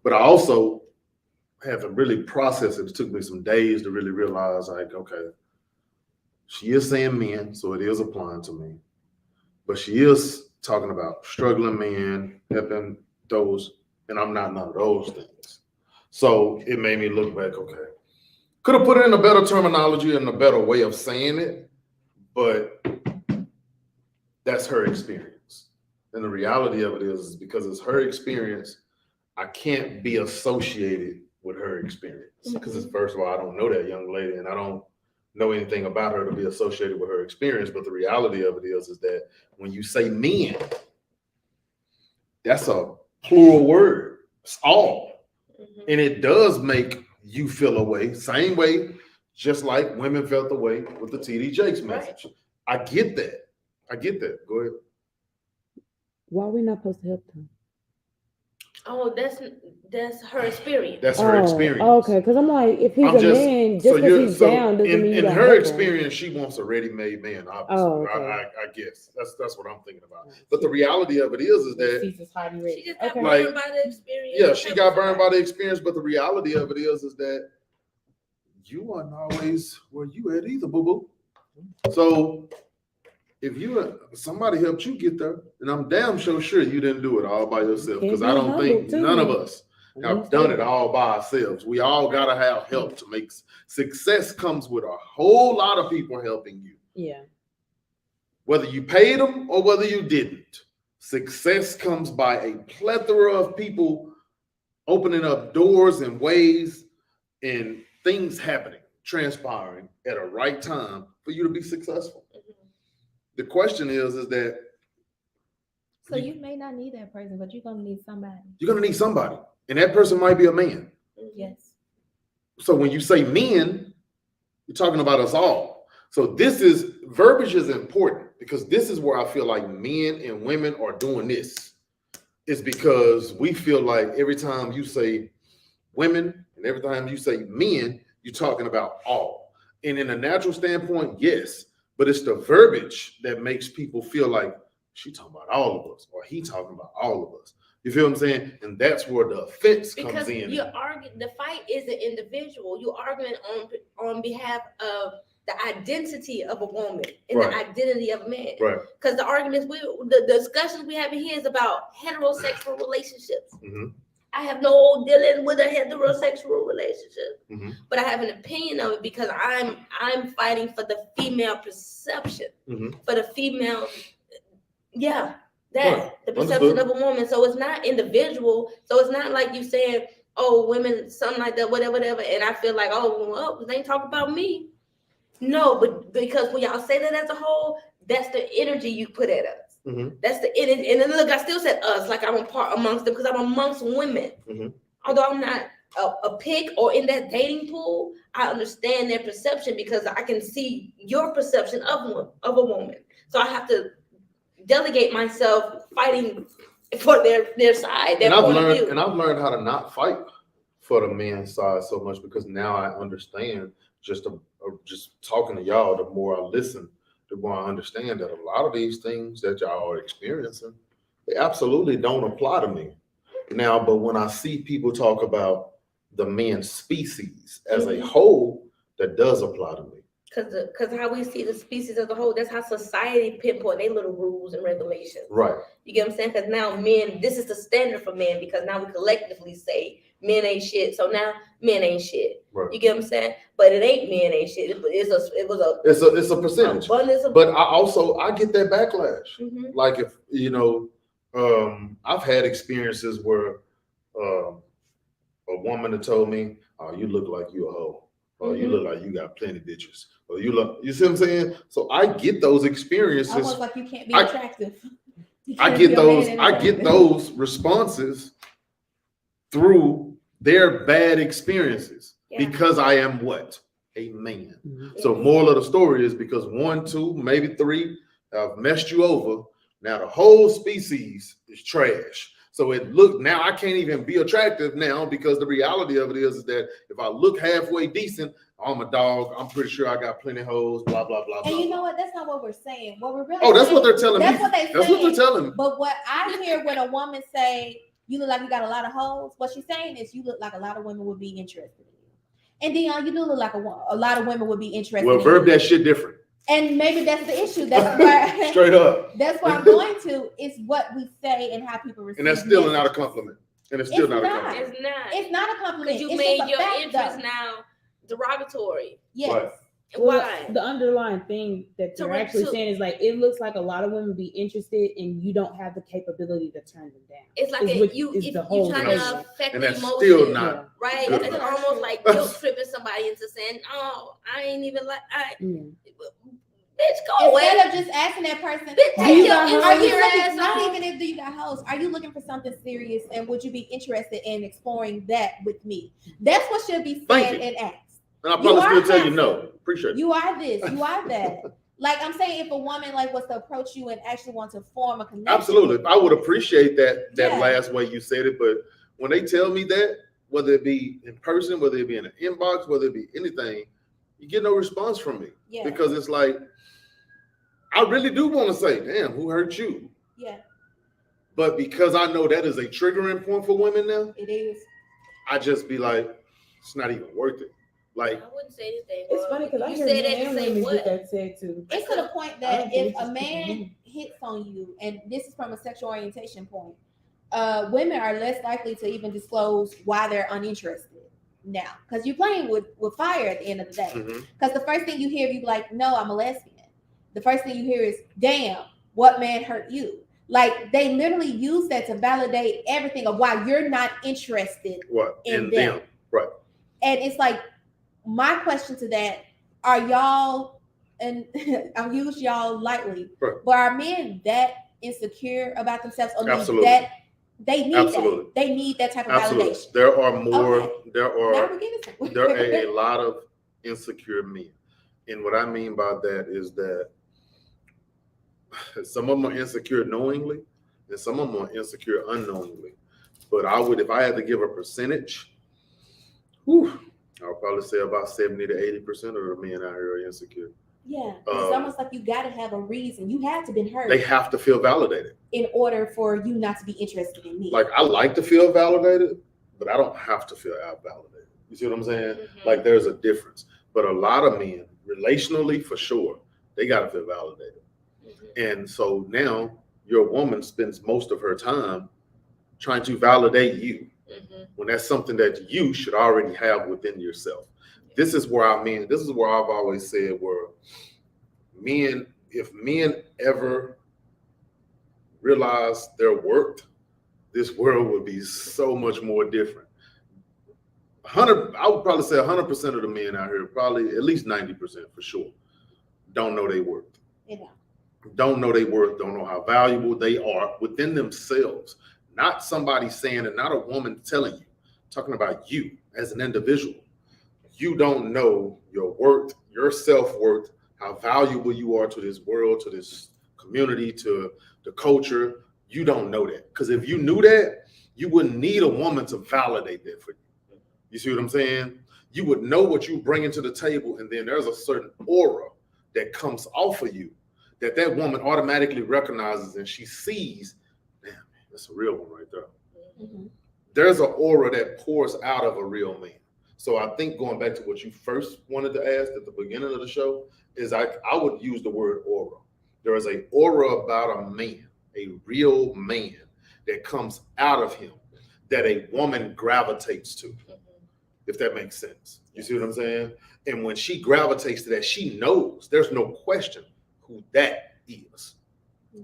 but I also haven't really processed it. It took me some days to really realize, like, okay, she is saying men, so it is applying to me. But she is talking about struggling men, helping those, and I'm not none of those things. So it made me look back, okay. Could have put it in a better terminology and a better way of saying it, but that's her experience. And the reality of it is because it's her experience, I can't be associated with her experience. Because first of all, I don't know that young lady and I don't know anything about her to be associated with her experience. But the reality of it is that when you say men, that's a plural word. It's all. And it does make you feel a way, same way, just like women felt the way with the TD Jakes message. Right. I get that. Go ahead. Why are we not supposed to help them? Oh, that's her experience. That's her experience. Okay, because I'm like, if he's man, just because he's down doesn't mean you in her experience, she wants a ready-made man. Obviously, I guess that's what I'm thinking about. But the reality of it is that she just got burned by the experience. Yeah, she got burned by the experience. But the reality of it is that you weren't always where you at either, boo boo. So if somebody helped you get there, and I'm damn sure you didn't do it all by yourself, because I don't think none of us have done it all by ourselves. We all gotta have help to make success. Comes with a whole lot of people helping you. Yeah. Whether you paid them or whether you didn't, success comes by a plethora of people opening up doors and ways and things happening, transpiring at a right time for you to be successful. The question is that so you may not need that person, but you're gonna need somebody. You're gonna need somebody, and that person might be a man. Yes. So when you say men, you're talking about us all. So verbiage is important because this is where I feel like men and women are doing this. It's because we feel like every time you say women and every time you say men, you're talking about all. And in a natural standpoint, yes. But it's the verbiage that makes people feel like she talking about all of us or he talking about all of us. You feel what I'm saying? And that's where the offense comes in. Because you're arguing, the fight is an individual. You're arguing on behalf of the identity of a woman and the identity of a man. Right. Because the discussions we have in here is about heterosexual relationships. I have no dealing with a heterosexual relationship, but I have an opinion of it because I'm fighting for the female perception, for the female, the perception of a woman. So it's not individual. So it's not like you saying, oh, women, something like that, whatever. And I feel like, oh, well, they ain't talking about me. No, but because when y'all say that as a whole, that's the energy you put at us. That's the energy. And then look, I still said us, like I'm a part amongst them because I'm amongst women. Although I'm not a pick or in that dating pool, I understand their perception because I can see your perception of a woman. So I have to delegate myself fighting for their side. And I've learned how to not fight for the men's side so much because now I understand just talking to y'all. The more I listen, the more I understand that a lot of these things that y'all are experiencing, they absolutely don't apply to me now. But when I see people talk about the men species as a whole, that does apply to me. Because how we see the species as a whole, that's how society pinpoint their little rules and regulations. Right. You get what I'm saying? Because now men, this is the standard for men because now we collectively say men ain't shit. So now men ain't shit. Right. You get what I'm saying? But it ain't men ain't shit. It's a percentage. Abundance of, but I get that backlash. Mhm. Like if I've had experiences where a woman had told me, "Oh, you look like you a hoe. Or you look like you got plenty bitches. Or you see what I'm saying?" So I get those experiences. Almost like you can't be attractive. I get those responses through their bad experiences because I am what? A man. So moral of the story is because 1, 2, maybe 3 have messed you over. Now the whole species is trash. So now I can't even be attractive now because the reality of it is that if I look halfway decent, I'm a dog. I'm pretty sure I got plenty of hoes, blah, blah, blah, blah. And you know what? That's not what we're saying. What we're really that's what they're telling me. That's what That's what they're telling me. But what I hear when a woman say, you look like you got a lot of hoes, what she's saying is you look like a lot of women would be interested in you. And Dion, you do look like a lot of women would be interested in you. Well, verb that shit different. And maybe that's the issue. That's where straight up. That's where I'm going to. Is what we say and how people receive. And that's still not a compliment. And it's still not a compliment. It's not. It's not a compliment. Because you made your interest now derogatory. Yes. Right. Why? The underlying thing that they're actually saying is like it looks like a lot of women be interested and you don't have the capability to turn them down. It's like you trying to affect and the that's emotion, still not right? It's almost like guilt tripping somebody into saying, "Oh, I ain't even like Bitch, go away." Instead of just asking that person, bitch, are you looking, not even if you got hoes, are you looking for something serious and would you be interested in exploring that with me? That's what should be said and asked. And I'll probably still tell you no. Appreciate it. You are this, you are that. Like I'm saying, if a woman like was to approach you and actually want to form a connection. Absolutely. I would appreciate that last way you said it, but when they tell me that, whether it be in person, whether it be in an inbox, whether it be anything, you get no response from me. Yeah. Because it's like, I really do want to say, damn, who hurt you? Yeah. But because I know that is a triggering point for women now, it is. I just be like, it's not even worth it. Like, I wouldn't say anything. It's funny because I hear men and women get that said too. It's to the point that if a man hits on you, and this is from a sexual orientation point, women are less likely to even disclose why they're uninterested now, because you're playing with fire at the end of the day. Because the first thing you hear, you be like, "No, I'm a lesbian." The first thing you hear is, "Damn, what man hurt you?" Like they literally use that to validate everything of why you're not interested in them. Right. And it's like, my question to that, are y'all, and I'll use y'all lightly, but are men that insecure about themselves or Absolutely. that they need Absolutely. that? They need that type of Absolutely. validation. There are more, Okay. there are a lot of insecure men. And what I mean by that is that some of them are insecure knowingly and some of them are insecure unknowingly. But if I had to give a percentage, I'll probably say about 70 to 80% of the men out here are insecure. Yeah, it's almost like you got to have a reason. You have to been hurt. They have to feel validated in order for you not to be interested in me. Like I like to feel validated, but I don't have to feel validated. You see what I'm saying? Like there's a difference. But a lot of men, relationally for sure, they got to feel validated. And so now your woman spends most of her time trying to validate you when that's something that you should already have within yourself. This is where I've always said where if men ever realize their worth, this world would be so much more different. I would probably say 100% of the men out here, probably at least 90% for sure, don't know their worth. Don't know their worth, don't know how valuable they are within themselves. Not somebody saying it, not a woman telling you, talking about you as an individual. You don't know your worth, your self-worth, how valuable you are to this world, to this community, to the culture. You don't know that. Because if you knew that, you wouldn't need a woman to validate that for you. You see what I'm saying? You would know what you bring to the table, and then there's a certain aura that comes off of you that woman automatically recognizes, and she sees, damn, that's a real one right there. Mm-hmm. There's an aura that pours out of a real man. So I think going back to what you first wanted to ask at the beginning of the show is I would use the word aura. There is an aura about a man, a real man that comes out of him that a woman gravitates to, if that makes sense. You see what I'm saying? And when she gravitates to that, she knows there's no question who that is.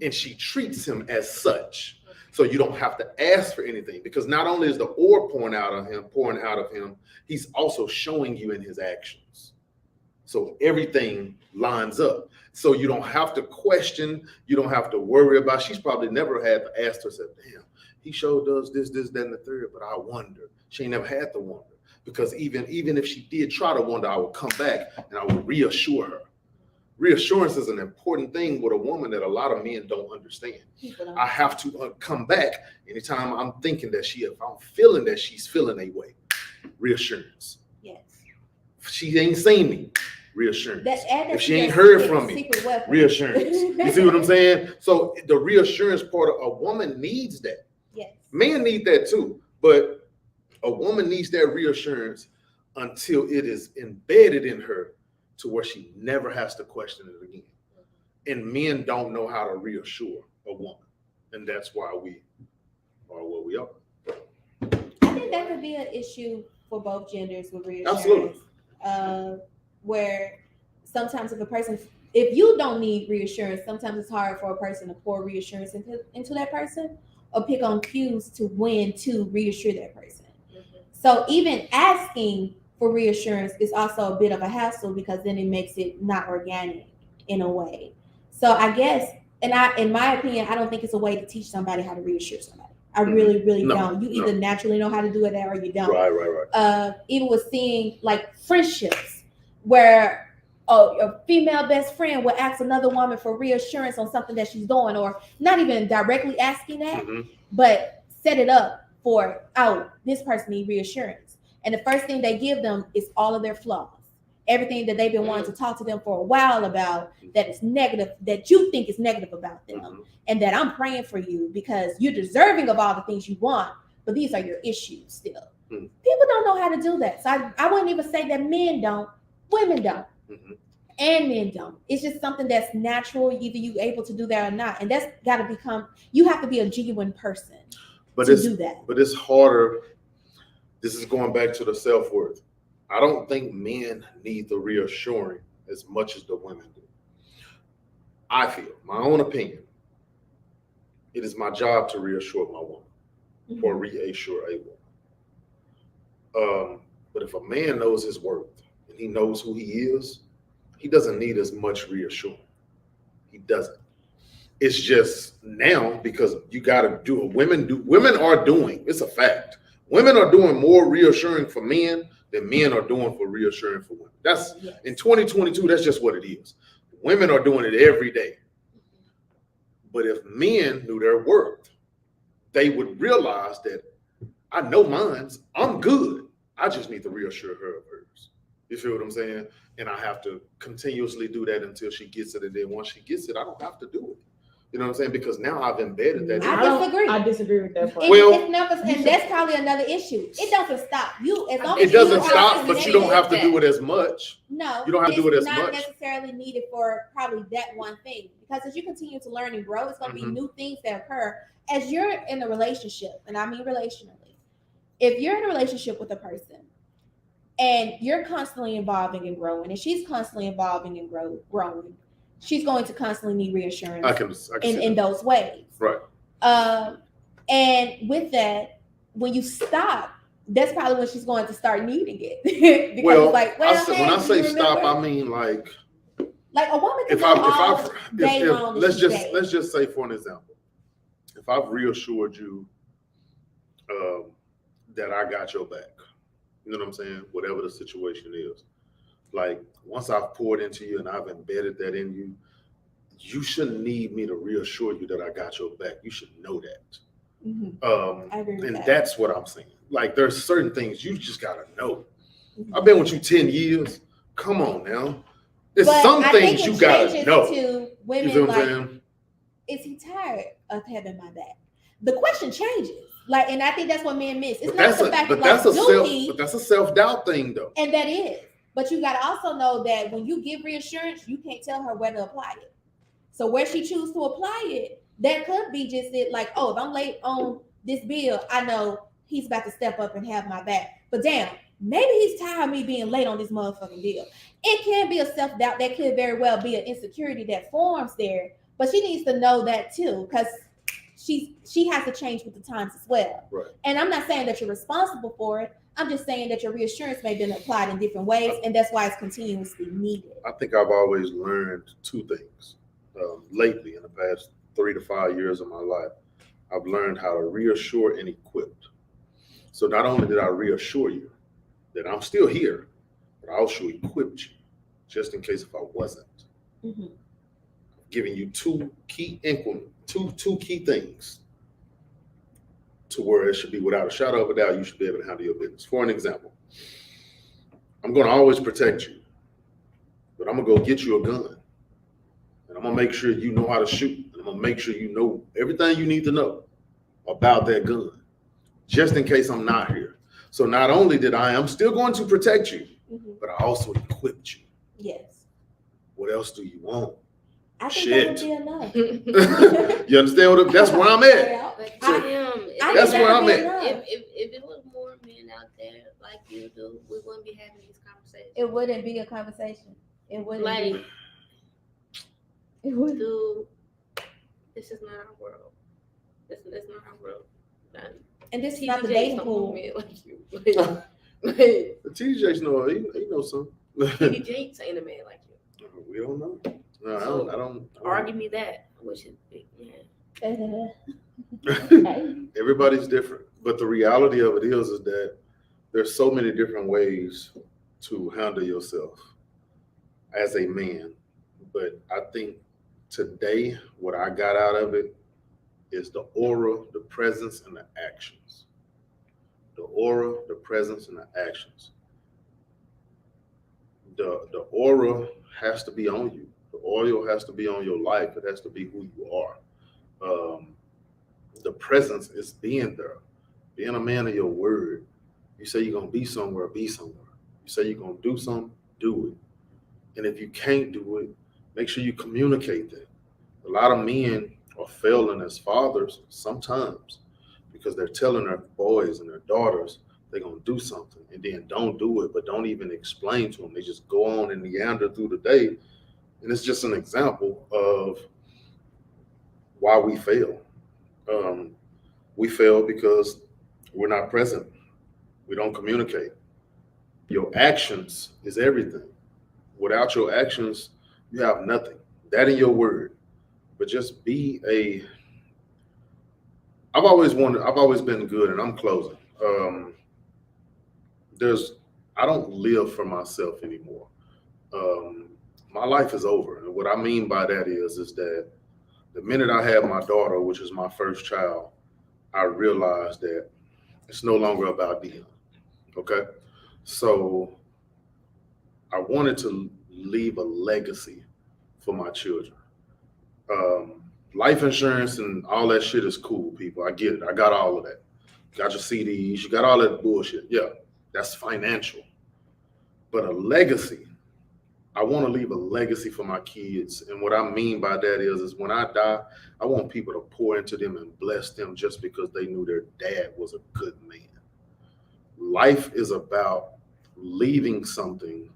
And she treats him as such. So you don't have to ask for anything, because not only is the aura pouring out of him, he's also showing you in his actions. So everything lines up. So you don't have to question, you don't have to worry about. She's probably never had to ask herself, damn, he sure does this, that, and the third, but I wonder. She ain't never had to wonder. Because even if she did try to wonder, I would come back and I would reassure her. Reassurance is an important thing with a woman that a lot of men don't understand. I have to come back anytime I'm thinking that if I'm feeling that she's feeling a way. Reassurance. Yes. She ain't seen me. Reassurance. If she ain't your heard from me, secret weapon. reassurance. You see what I'm saying? So the reassurance part of a woman needs that. Yes. Men need that too, but a woman needs that reassurance until it is embedded in her to where she never has to question it again. And men don't know how to reassure a woman. And that's why we are what we are. I think that could be an issue for both genders with reassurance. Absolutely. Where sometimes if you don't need reassurance, sometimes it's hard for a person to pour reassurance into that person or pick on cues to when to reassure that person. Mm-hmm. So even asking for reassurance is also a bit of a hassle, because then it makes it not organic in a way. So I guess, in my opinion, I don't think it's a way to teach somebody how to reassure somebody. I really, really don't. You either naturally know how to do it or you don't. Right. Even with seeing like friendships where a female best friend will ask another woman for reassurance on something that she's doing, or not even directly asking that, but set it up for, this person needs reassurance. And the first thing they give them is all of their flaws. Everything that they've been wanting to talk to them for a while about that is negative, that you think is negative about them. And that I'm praying for you because you're deserving of all the things you want, but these are your issues still. People don't know how to do that. So I wouldn't even say that men don't, women don't, and men don't. It's just something that's natural. Either you're able to do that or not. And that's got to you have to be a genuine person to do that. But it's harder. This is going back to the self-worth. I don't think men need the reassuring as much as the women do. I feel, my own opinion, it is my job to reassure my woman or reassure a woman. But if a man knows his worth and he knows who he is, he doesn't need as much reassuring. He doesn't. It's just now, because you got to do it. Women are doing, it's a fact. Women are doing more reassuring for men than men are doing for reassuring for women. That's in 2022, that's just what it is. Women are doing it every day. But if men knew their worth, they would realize that I know mine's, I'm good. I just need to reassure her of hers. You feel what I'm saying? And I have to continuously do that until she gets it. And then once she gets it, I don't have to do it. You know what I'm saying? Because now I've embedded that. I disagree with that part. And that's probably another issue. It doesn't stop you. It doesn't stop, but you don't have to do it as much. No, you don't have to do it as much. It's not necessarily needed for probably that one thing. Because as you continue to learn and grow, it's going to be new things that occur as you're in a relationship. And I mean relationally. If you're in a relationship with a person and you're constantly evolving and growing, and she's constantly evolving and growing, she's going to constantly need reassurance I can in those ways. Right. And with that, when you stop, that's probably when she's going to start needing it. Because it's like, when I say stop, I mean like a woman can let's just say, for an example, if I've reassured you that I got your back, you know what I'm saying? Whatever the situation is. Like, once I've poured into you and I've embedded that in you, you shouldn't need me to reassure you that I got your back. You should know that. I agree with And that. that's what I'm saying. Like, there's certain things you just gotta know. Mhm. I've been with you 10 years. Come on now. There's But some I things think you it gotta changes know. to You women feel what I'm like, saying? is he tired of having my back? The question changes. Like, and I think that's what men miss. It's But not that's the a fact but of like, that's a do self he? but that's a self-doubt thing though. And that is. But you got to also know that when you give reassurance, you can't tell her where to apply it. So where she chooses to apply it, that could be just it. Like, oh, if I'm late on this bill, I know he's about to step up and have my back. But damn, maybe he's tired of me being late on this motherfucking bill. It can be a self-doubt. That could very well be an insecurity that forms there. But she needs to know that too, because she has to change with the times as well. Right. And I'm not saying that you're responsible for it. I'm just saying that your reassurance may have been applied in different ways, and that's why it's continuously needed. I think I've always learned two things lately in the past 3 to 5 years of my life. I've learned how to reassure and equip. So not only did I reassure you that I'm still here, but I also equipped you just in case if I wasn't. Mm-hmm. Giving you two key things to where it should be without a shadow of a doubt, you should be able to handle your business. For an example, I'm going to always protect you, but I'm going to go get you a gun. And I'm going to make sure you know how to shoot. And I'm going to make sure you know everything you need to know about that gun, just in case I'm not here. So not only did I'm still going to protect you, but I also equipped you. Yes. What else do you want? I think Shit. that would be enough. You understand that's where I'm at. But So, that's where I'm at. If it was more men out there like you do, we wouldn't be having these conversations. It wouldn't be a conversation. It wouldn't Like, be. It wouldn't. dude, this is not our world. This is not our world. And this is TD not the Jakes dating don't pool. want men like you. Like, TD Jakes know he knows something. TD Jakes ain't a man like you. We don't know. No, So, I don't. Argue me that. Which is big, man. Everybody's different, but the reality of it is that there's so many different ways to handle yourself as a man. But I think today, what I got out of it is the aura, the presence, and the actions. The aura, the presence, and the actions. The aura has to be on you. The oil has to be on your life. It has to be who you are. The presence is being there, being a man of your word. You say you're gonna be somewhere, be somewhere. You say you're gonna do something, do it. And if you can't do it, make sure you communicate that. A lot of men are failing as fathers sometimes because they're telling their boys and their daughters they're gonna do something and then don't do it, but don't even explain to them. They just go on and meander through the day. And it's just an example of why we fail. We fail because we're not present. We don't communicate. Your actions is everything. Without your actions, you have nothing. That in your word. But just be I've always been good, and I'm closing. I don't live for myself anymore. My life is over. And what I mean by that is that the minute I had my daughter, which is my first child, I realized that it's no longer about Dion. Okay. So I wanted to leave a legacy for my children. Life insurance and all that shit is cool, people. I get it. I got all of that. Got your CDs, you got all that bullshit. Yeah, that's financial. But a legacy, I want to leave a legacy for my kids. And what I mean by that is when I die, I want people to pour into them and bless them just because they knew their dad was a good man. Life is about leaving something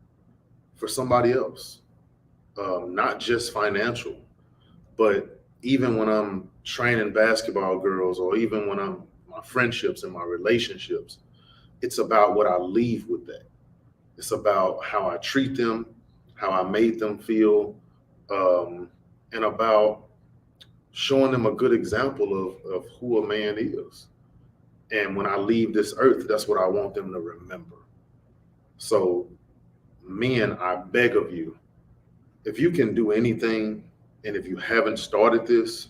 for somebody else, not just financial, but even when I'm training basketball girls or even when I'm my friendships and my relationships, it's about what I leave with that. It's about how I treat them, how I made them feel, and about showing them a good example of who a man is. And when I leave this earth, that's what I want them to remember. So, men, I beg of you, if you can do anything, and if you haven't started this,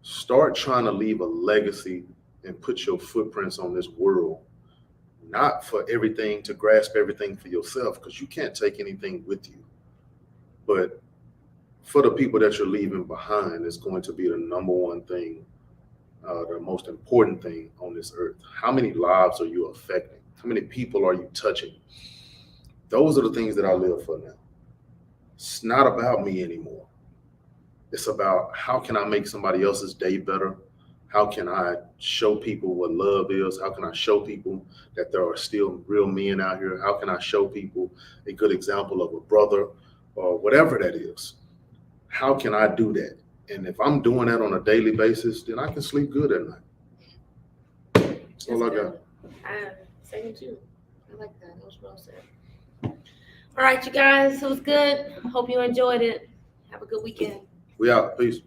Start trying to leave a legacy and put your footprints on this world, not for everything, to grasp everything for yourself, because you can't take anything with you. But for the people that you're leaving behind, is going to be the number one thing, the most important thing on this earth. How many lives are you affecting? How many people are you touching? Those are the things that I live for now. It's not about me anymore. It's about how can I make somebody else's day better? How can I show people what love is? How can I show people that there are still real men out here? How can I show people a good example of a brother or whatever that is? How can I do that? And if I'm doing that on a daily basis, then I can sleep good at night. That's all I got. Same too. I like that. That was well said. All right, you guys, it was good. Hope you enjoyed it. Have a good weekend. We out. Peace.